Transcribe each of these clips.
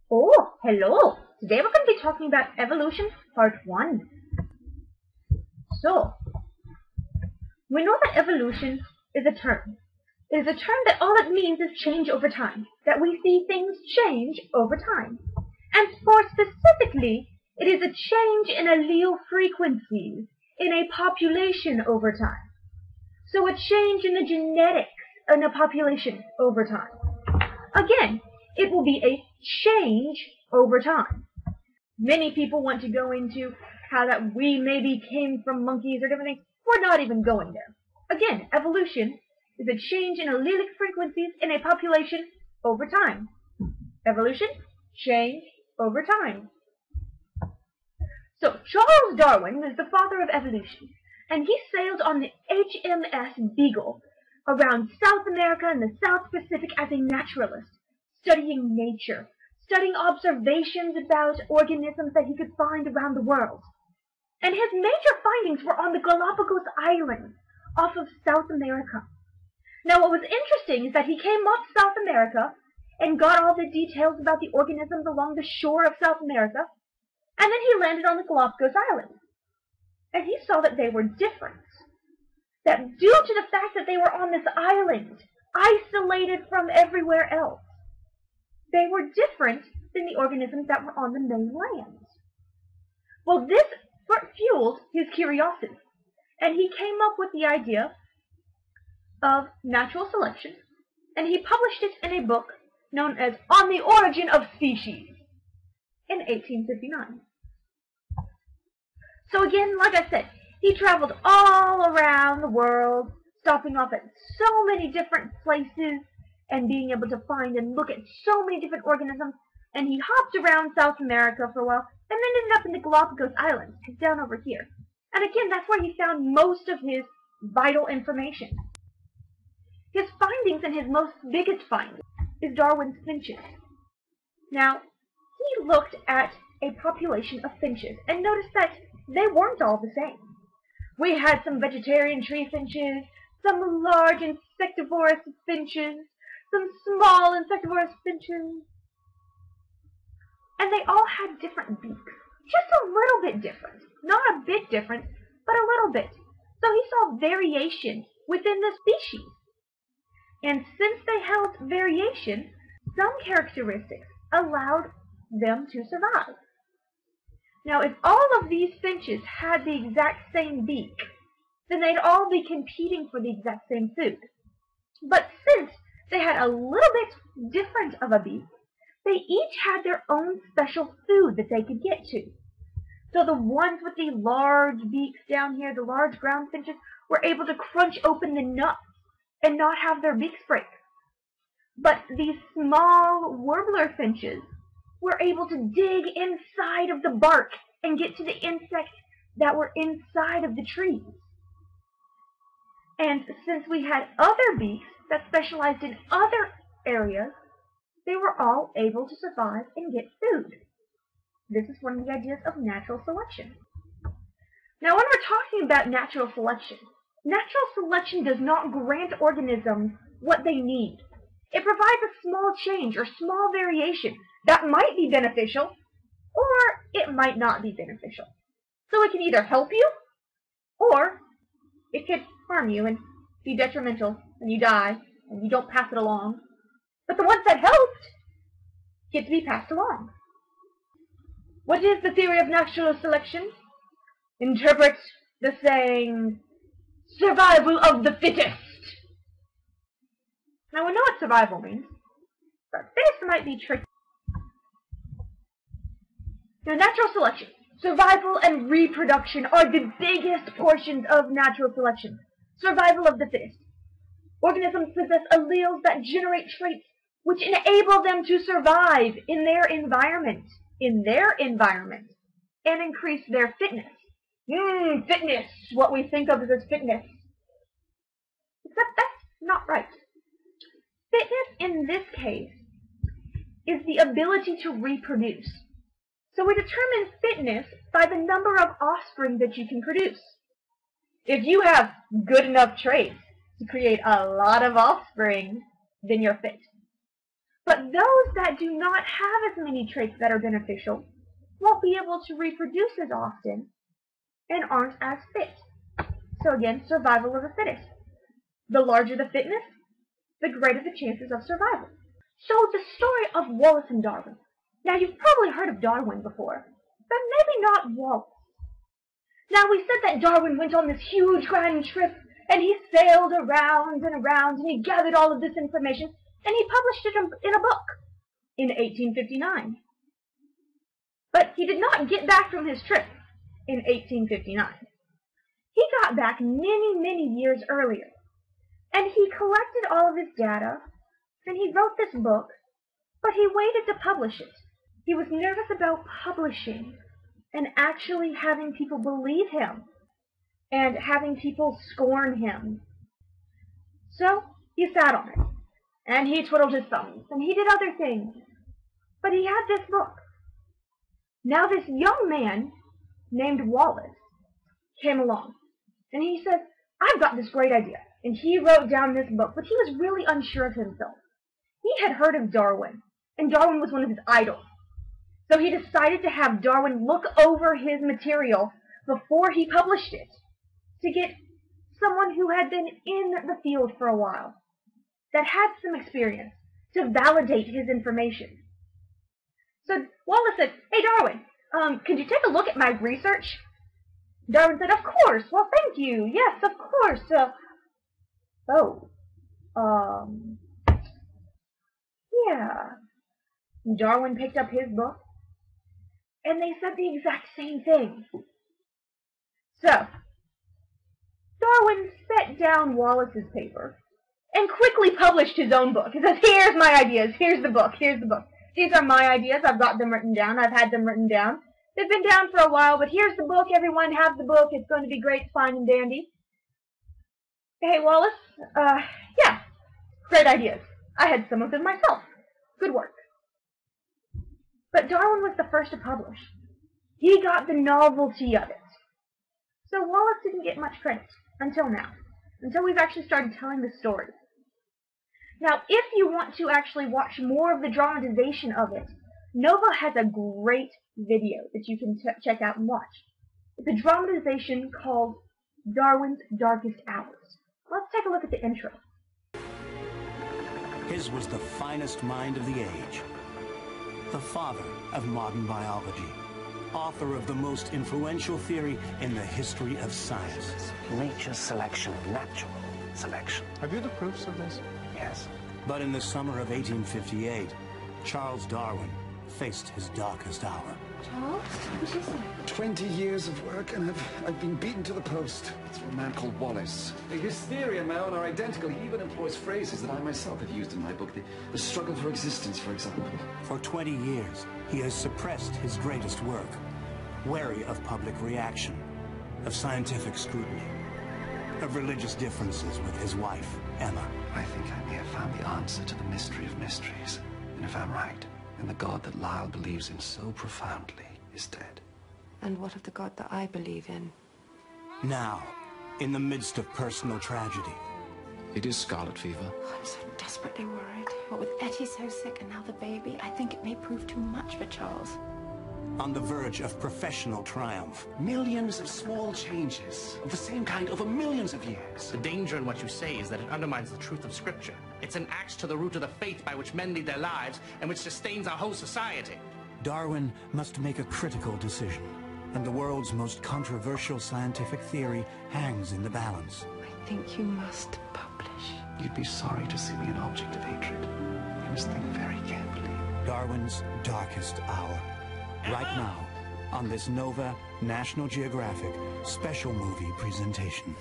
Oh, hello! Today we're going to be talking about evolution, part 1. So, we know that evolution is a term. It is a term that all it means is change over time, that we see things change over time. And more specifically, it is a change in allele frequencies in a population over time. So a change in the genetics in a population over time. Again, it will be a change over time. Many people want to go into how that we maybe came from monkeys or different things. We're not even going there. Again, evolution is a change in allelic frequencies in a population over time. Evolution, change over time. So, Charles Darwin was the father of evolution, and he sailed on the HMS Beagle around South America and the South Pacific as a naturalist, studying nature, studying observations about organisms that he could find around the world. And his major findings were on the Galapagos Islands off of South America. Now what was interesting is that he came off South America and got all the details about the organisms along the shore of South America, and then he landed on the Galapagos Islands. And he saw that they were different. That due to the fact that they were on this island, isolated from everywhere else, they were different than the organisms that were on the mainland. Well, this fueled his curiosity, and he came up with the idea of natural selection, and he published it in a book known as On the Origin of Species in 1859. So again, like I said, he traveled all around the world, stopping off at so many different places and being able to find and look at so many different organisms, and he hopped around South America for a while, and then ended up in the Galapagos Islands, down over here. And again, that's where he found most of his vital information. His findings and his most biggest finding is Darwin's finches. Now, he looked at a population of finches and noticed that they weren't all the same. We had some vegetarian tree finches, some large insectivorous finches, some small insectivorous finches, and they all had different beaks. Just a little bit different. Not a bit different, but a little bit. So he saw variation within the species. And since they held variation, some characteristics allowed them to survive. Now, if all of these finches had the exact same beak, then they'd all be competing for the exact same food. But since they had a little bit different of a beak, they each had their own special food that they could get to. So the ones with the large beaks down here, the large ground finches, were able to crunch open the nuts and not have their beaks break. But these small warbler finches were able to dig inside of the bark and get to the insects that were inside of the trees. And since we had other beaks that specialized in other areas, they were all able to survive and get food. This is one of the ideas of natural selection. Now, when we're talking about natural selection does not grant organisms what they need. It provides a small change or small variation that might be beneficial, or it might not be beneficial. So it can either help you, or it could harm you and be detrimental, and you die, and you don't pass it along. But the ones that helped get to be passed along. What is the theory of natural selection? Interpret the saying, survival of the fittest. Now we know what survival means, but fittest might be tricky. Now, natural selection, survival and reproduction are the biggest portions of natural selection. Survival of the fittest. Organisms possess alleles that generate traits which enable them to survive in their environment, and increase their fitness. Fitness, what we think of as fitness. Except that's not right. Fitness in this case is the ability to reproduce. So we determine fitness by the number of offspring that you can produce. If you have good enough traits to create a lot of offspring, then you're fit. But those that do not have as many traits that are beneficial won't be able to reproduce as often and aren't as fit. So again, survival of the fittest. The larger the fitness, the greater the chances of survival. So the story of Wallace and Darwin. Now you've probably heard of Darwin before, but maybe not Wallace. Now we said that Darwin went on this huge grand trip and he sailed around and around and he gathered all of this information and he published it in a book in 1859. But he did not get back from his trip in 1859. He got back many, many years earlier, and he collected all of his data, and he wrote this book, but he waited to publish it. He was nervous about publishing and actually having people believe him and having people scorn him. So he sat on it, and he twiddled his thumbs, and he did other things, but he had this book. Now this young man named Wallace came along, and he said, I've got this great idea. And he wrote down this book, but he was really unsure of himself. He had heard of Darwin, and Darwin was one of his idols. So he decided to have Darwin look over his material before he published it, to get someone who had been in the field for a while, that had some experience, to validate his information. So Wallace said, hey Darwin, could you take a look at my research? Darwin said, of course, well thank you, yes, of course. Yeah. Darwin picked up his book, and they said the exact same thing. So, Darwin set down Wallace's paper, and quickly published his own book. He says, here's my ideas, here's the book, here's the book. These are my ideas, I've got them written down, I've had them written down. They've been down for a while, but here's the book, everyone have the book, it's going to be great, fine and dandy. Hey Wallace, yeah, great ideas. I had some of them myself. Good work. But Darwin was the first to publish. He got the novelty of it. So Wallace didn't get much credit until now, until we've actually started telling the story. Now, if you want to actually watch more of the dramatization of it, Nova has a great video that you can check out and watch. It's a dramatization called Darwin's Darkest Hours. Let's take a look at the intro. His was the finest mind of the age, the father of modern biology, author of the most influential theory in the history of science. Nature's selection, natural selection. Have you the proofs of this? Yes. But in the summer of 1858, Charles Darwin faced his darkest hour. Charles? What is it? 20 years of work, and I've been beaten to the post. It's from a man called Wallace. His theory and my own are identical. He even employs phrases that I myself have used in my book. The struggle for existence, for example. For 20 years, he has suppressed his greatest work, wary of public reaction, of scientific scrutiny, of religious differences with his wife, Emma. I think I may have found the answer to the mystery of mysteries. And if I'm right, then the God that Lyle believes in so profoundly is dead. And what of the God that I believe in? Now, in the midst of personal tragedy. It is scarlet fever. I'm so desperately worried. What with Etty so sick and now the baby, I think it may prove too much for Charles. On the verge of professional triumph. Millions of small changes of the same kind over millions of years. The danger in what you say is that it undermines the truth of Scripture. It's an axe to the root of the faith by which men lead their lives and which sustains our whole society. Darwin must make a critical decision, and the world's most controversial scientific theory hangs in the balance. I think you must publish. You'd be sorry to see me an object of hatred. You must think very carefully. Darwin's Darkest Hour. Right now, on this Nova National Geographic special movie presentation.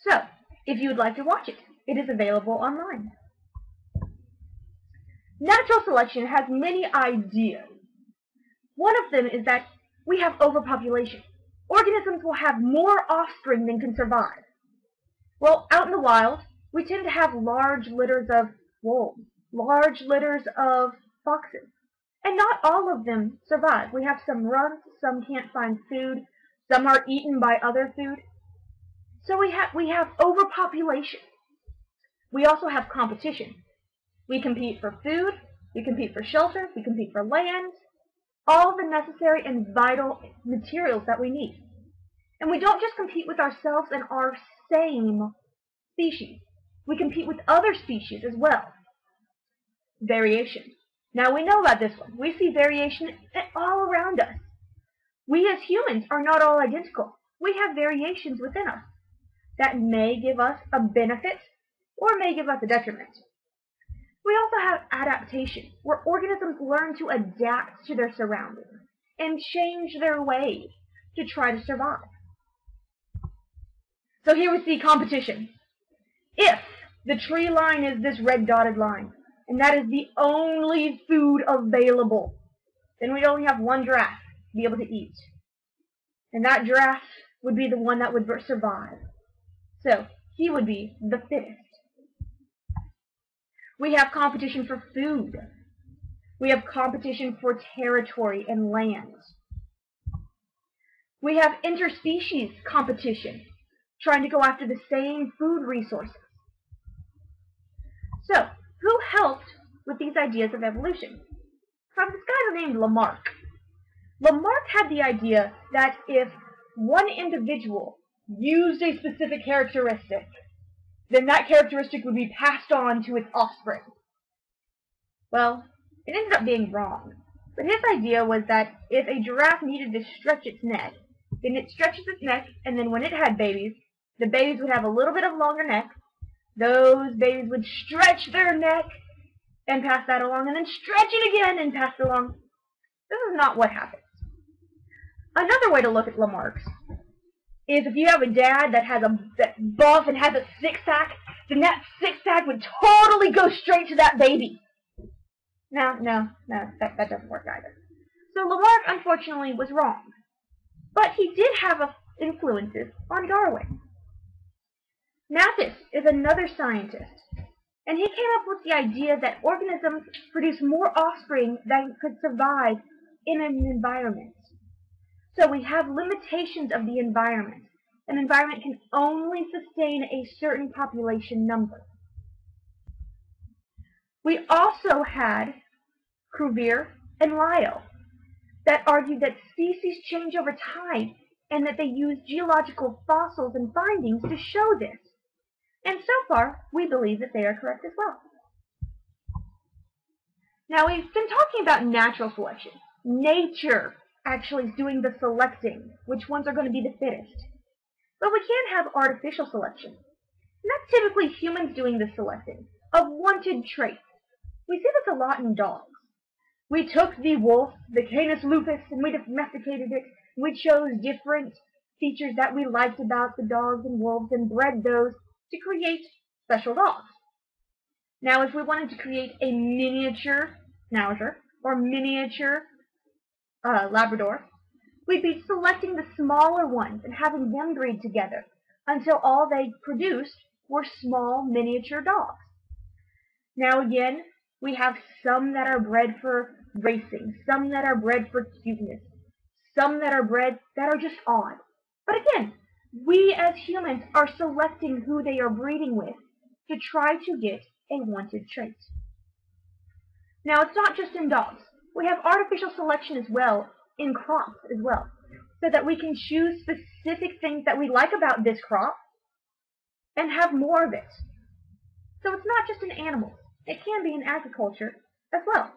So, if you would like to watch it, it is available online. Natural selection has many ideas. One of them is that we have overpopulation. Organisms will have more offspring than can survive. Well, out in the wild, we tend to have large litters of wolves, large litters of foxes, and not all of them survive. We have some runts, some can't find food, some are eaten by other food. So we have overpopulation. we also have competition. We compete for food, we compete for shelter, we compete for land, all the necessary and vital materials that we need. And we don't just compete with ourselves and our same species. We compete with other species as well. Variation. Now we know about this one. We see variation all around us. We as humans are not all identical. We have variations within us that may give us a benefit or may give us a detriment. We also have adaptation, where organisms learn to adapt to their surroundings and change their ways to try to survive. So here we see competition. If the tree line is this red dotted line, and that is the only food available, then we'd only have one giraffe to be able to eat. And that giraffe would be the one that would survive. So he would be the fittest. We have competition for food. We have competition for territory and land. We have interspecies competition, trying to go after the same food resources. So, who helped with these ideas of evolution? From this guy named Lamarck. Lamarck had the idea that if one individual used a specific characteristic, then that characteristic would be passed on to its offspring. Well, it ended up being wrong. But his idea was that if a giraffe needed to stretch its neck, then it stretches its neck, and then when it had babies, the babies would have a little bit of longer neck. Those babies would stretch their neck and pass that along, and then stretch it again and pass it along. This is not what happens. Another way to look at Lamarck's is if you have a dad that buff and has a six-pack, then that six-pack would totally go straight to that baby. No, that doesn't work either. So Lamarck, unfortunately, was wrong. But he did have influences on Darwin. Mathis is another scientist, and he came up with the idea that organisms produce more offspring than could survive in an environment. So we have limitations of the environment. An environment can only sustain a certain population number. We also had Cuvier and Lyell that argued that species change over time and that they use geological fossils and findings to show this. And so far, we believe that they are correct as well. Now, we've been talking about natural selection. Nature actually is doing the selecting, which ones are going to be the fittest. But we can have artificial selection. And that's typically humans doing the selecting of wanted traits. We see this a lot in dogs. We took the wolf, the Canis lupus, and we domesticated it. We chose different features that we liked about the dogs and wolves and bred those to create special dogs. Now, if we wanted to create a miniature Schnauzer or miniature Labrador, we'd be selecting the smaller ones and having them breed together until all they produced were small miniature dogs. Now again, we have some that are bred for racing, some that are bred for cuteness, some that are bred that are just odd. But again, we as humans are selecting who they are breeding with to try to get a wanted trait. Now, it's not just in dogs. We have artificial selection as well in crops as well, so that we can choose specific things that we like about this crop and have more of it. So it's not just in animals. It can be in agriculture as well.